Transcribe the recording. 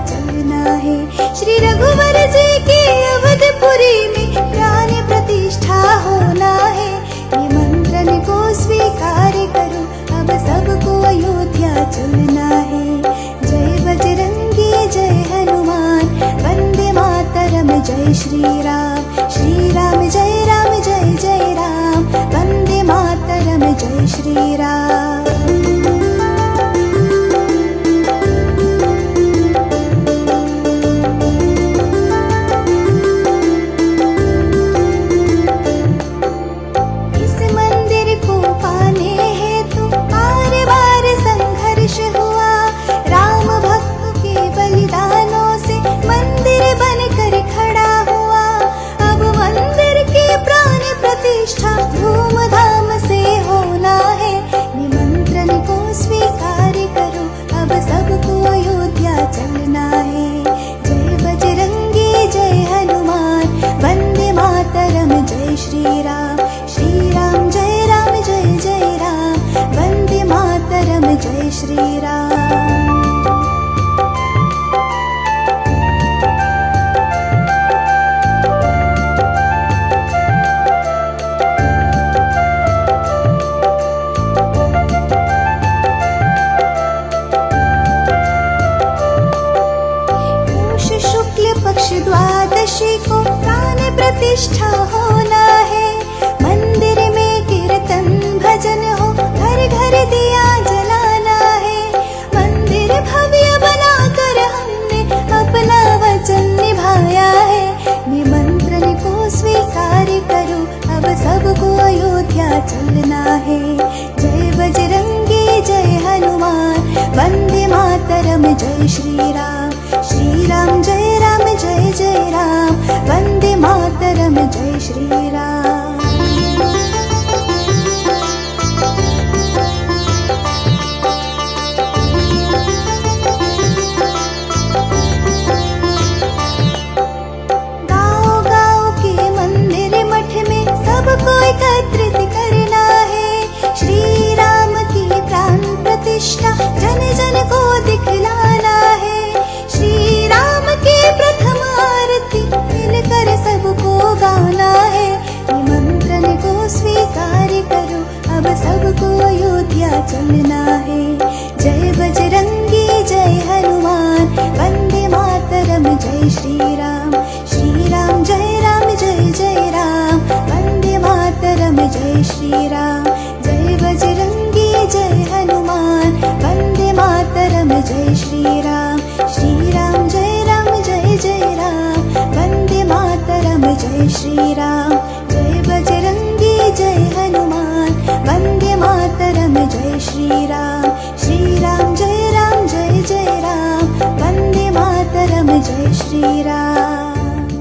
चलना है। श्री रघुवर जी की अवधपुरी में प्राण प्रतिष्ठा होना है। निमंत्रण को स्वीकार करो, अब सबको अयोध्या चलना है। जय बजरंगी जय हनुमान, वंदे मातरम जय श्री राम। श्री राम जय राम जय जय राम, वंदे मातरम जय श्री राम। धूमधाम से होना है, निमंत्रण को स्वीकार करो, अब सबको अयोध्या चलना है। जय बजरंगी जय हनुमान, वंदे मातरम जय श्री राम। श्री राम जय जय राम, वंदे मातरम जय श्री राम। द्वादशी को प्राण प्रतिष्ठा होना है। मंदिर में कीर्तन भजन हो, घर घर दिया जलाना है। मंदिर भव्य बनाकर हमने अपना वचन निभाया है। निमंत्रण को स्वीकार करो, अब सबको अयोध्या चलना है। जय बजरंगी जय हनुमान, वंदे मातरम जय श्री राम। श्री राम जय जय राम, वंदे मातरम जय श्री राम। गाँव-गाँव के मंदिर मठ में सबको एकत्रित करना है। श्री राम की प्राण प्रतिष्ठा जन जन को दिखलाना है। श्री राम की प्रथम आरती मिलकर सबको गाना है। निमंत्रण को स्वीकार करो, अब सबको अयोध्या चलना है। जय बजरंगी जय हनुमान, वंदे मातरम जय श्री राम। श्री राम जय जय राम, वंदे मातरम जय श्री राम। जय बजरंगी जय हनुमान, वंदे मातरम जय श्री राम। श्री राम जय जय राम, वंदे मातरम जय श्री राम। जय बजरंगी जय हनुमान, वंदे मातरम जय श्री राम। श्री राम जय जय राम, वंदे मातरम जय श्री राम।